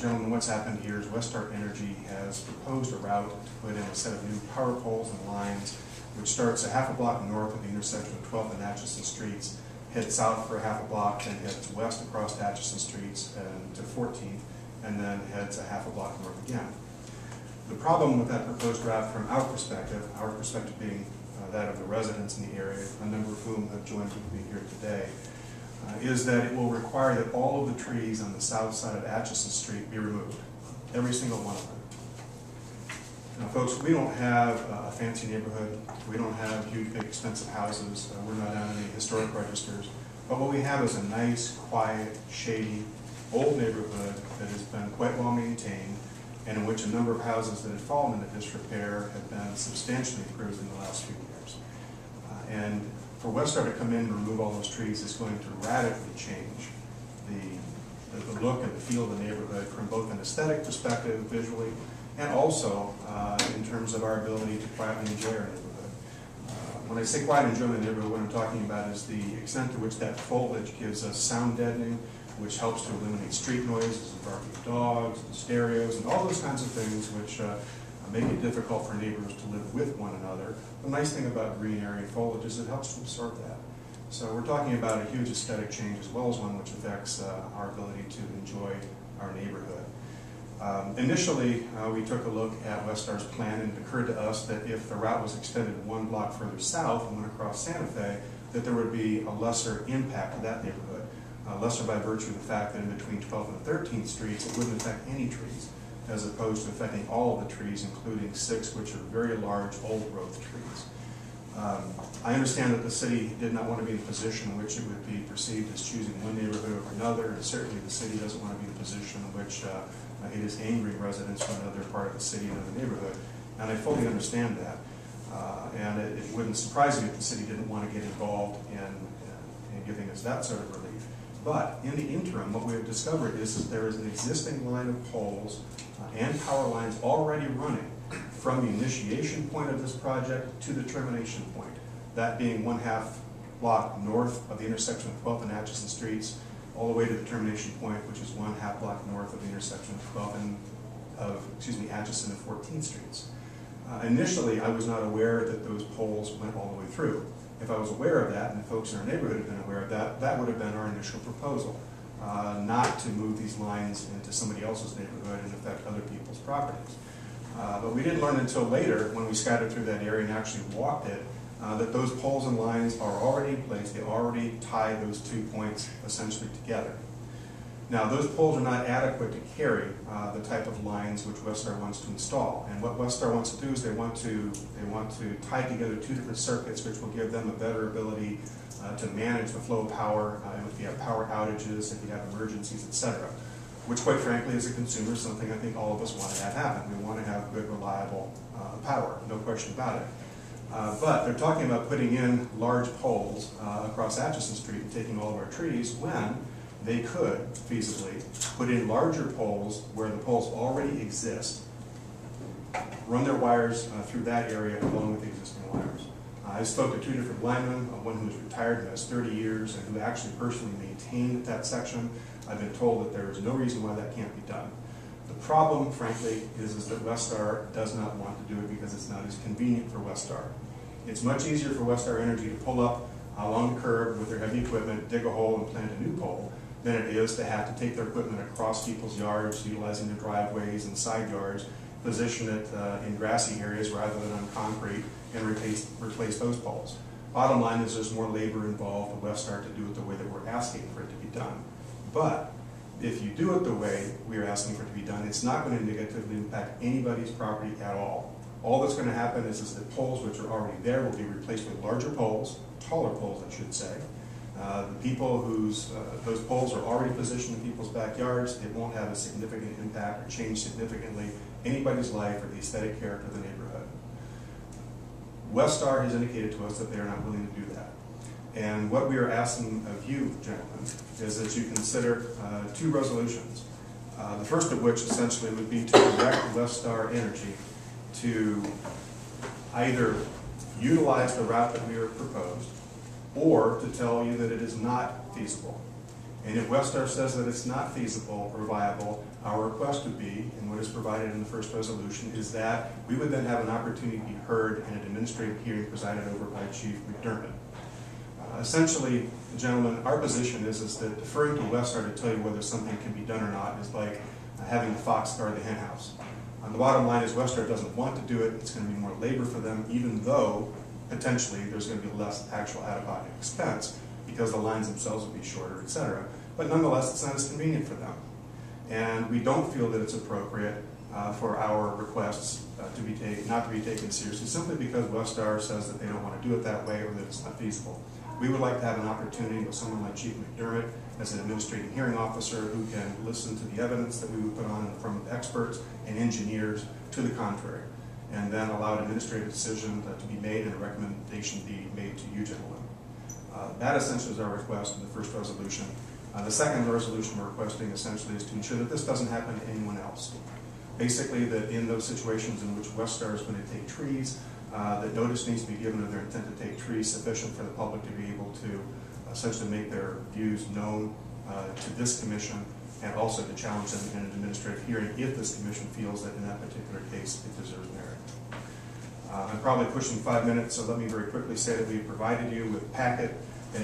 gentlemen, what's happened here is Westar Energy has proposed a route to put in a set of new power poles and lines, which starts a half a block north of the intersection of 12th and Atchison Streets, heads south for a half a block, then heads west across Atchison Streets and to 14th, and then heads a half a block north again. The problem with that proposed route from our perspective being that of the residents in the area, a number of whom have joined with me here today, is that it will require that all of the trees on the south side of Atchison Street be removed, every single one of them. Now folks, we don't have a fancy neighborhood, we don't have huge, big, expensive houses, we're not on any historic registers, but what we have is a nice, quiet, shady, old neighborhood that has been quite well maintained, and in which a number of houses that had fallen into disrepair have been substantially improved in the last few years. And for Westar to come in and remove all those trees is going to radically change the look and the feel of the neighborhood from both an aesthetic perspective, visually, and also in terms of our ability to quietly enjoy our neighborhood. When I say quiet enjoyment of the neighborhood, what I'm talking about is the extent to which that foliage gives us sound deadening, which helps to eliminate street noises, the barking of dogs, and stereos, and all those kinds of things which make it difficult for neighbors to live with one another. The nice thing about green area and foliage is it helps to absorb that. So we're talking about a huge aesthetic change as well as one which affects our ability to enjoy our neighborhood. Initially, we took a look at Westar's plan, and it occurred to us that if the route was extended one block further south and went across Santa Fe, that there would be a lesser impact to that neighborhood. Lesser by virtue of the fact that in between 12th and 13th Streets, it wouldn't affect any trees, as opposed to affecting all of the trees, including 6 which are very large, old-growth trees. I understand that the city did not want to be in a position in which it would be perceived as choosing one neighborhood over another, and certainly the city doesn't want to be in a position in which it is angering residents from another part of the city, another neighborhood, and I fully understand that. And it wouldn't surprise me if the city didn't want to get involved in giving us that sort of relief. But in the interim, what we have discovered is that there is an existing line of poles and power lines already running from the initiation point of this project to the termination point, that being 1/2 block north of the intersection of 12th and Atchison Streets, all the way to the termination point, which is 1/2 block north of the intersection of 12th and Atchison and 14th Streets. Initially, I was not aware that those poles went all the way through. If I was aware of that, and the folks in our neighborhood had been aware of that, that would have been our initial proposal, not to move these lines into somebody else's neighborhood and affect other people's properties. But we didn't learn until later, when we scattered through that area and actually walked it, that those poles and lines are already in place. They already tie those 2 points essentially together. Now, those poles are not adequate to carry the type of lines which Westar wants to install. And what Westar wants to do is they want to tie together 2 different circuits, which will give them a better ability to manage the flow of power if you have power outages, if you have emergencies, etc. Which, quite frankly, as a consumer, is something I think all of us want to have happen. We want to have good, reliable power, no question about it. But they're talking about putting in large poles across Atchison Street and taking all of our trees when they could feasibly put in larger poles where the poles already exist, run their wires through that area along with the existing wires. I spoke to 2 different linemen, one who is retired and has 30 years and who actually personally maintained that section. I've been told that there is no reason why that can't be done. The problem, frankly, is that Westar does not want to do it because it's not as convenient for Westar. It's much easier for Westar Energy to pull up along the curb with their heavy equipment, dig a hole, and plant a new pole, than it is to have to take their equipment across people's yards, utilizing their driveways and side yards, position it in grassy areas rather than on concrete, and replace those poles. Bottom line is there's more labor involved with Westar to do it the way that we're asking for it to be done. But if you do it the way we are asking for it to be done, it's not going to negatively impact anybody's property at all. All that's going to happen is that poles which are already there will be replaced with larger poles, taller poles I should say. The people whose those poles are already positioned in people's backyards, it won't have a significant impact or change significantly anybody's life or the aesthetic character of the neighborhood. Westar has indicated to us that they are not willing to do that. And what we are asking of you, gentlemen, is that you consider 2 resolutions. The first of which essentially would be to direct Westar Energy to either utilize the route that we have proposed or to tell you that it is not feasible. And if Westar says that it's not feasible or viable, Our request would be, and what is provided in the first resolution, is that we would then have an opportunity to be heard in an administrative hearing presided over by Chief McDermott. Essentially, gentlemen, our position is that deferring to Westar to tell you whether something can be done or not is like having the fox guard the hen house. The bottom line is Westar doesn't want to do it. It's going to be more labor for them, even though potentially there's going to be less actual out-of-pocket expense because the lines themselves will be shorter, etc. But nonetheless, it's not as convenient for them. And we don't feel that it's appropriate for our requests not to be taken seriously simply because Westar says that they don't want to do it that way or that it's not feasible. We would like to have an opportunity with someone like Chief McDermott as an administrative hearing officer who can listen to the evidence that we would put on in front of experts and engineers to the contrary, and then allow an administrative decision to be made and a recommendation be made to you gentlemen. That essentially is our request in the first resolution. The second resolution we're requesting essentially is to ensure that this doesn't happen to anyone else. Basically, that in those situations in which Westar is going to take trees, that notice needs to be given of their intent to take trees sufficient for the public to be able to essentially make their views known to this commission, and also to challenge them in an administrative hearing if this commission feels that in that particular case it deserves merit. I'm probably pushing 5 minutes, so let me very quickly say that we provided you with a packet that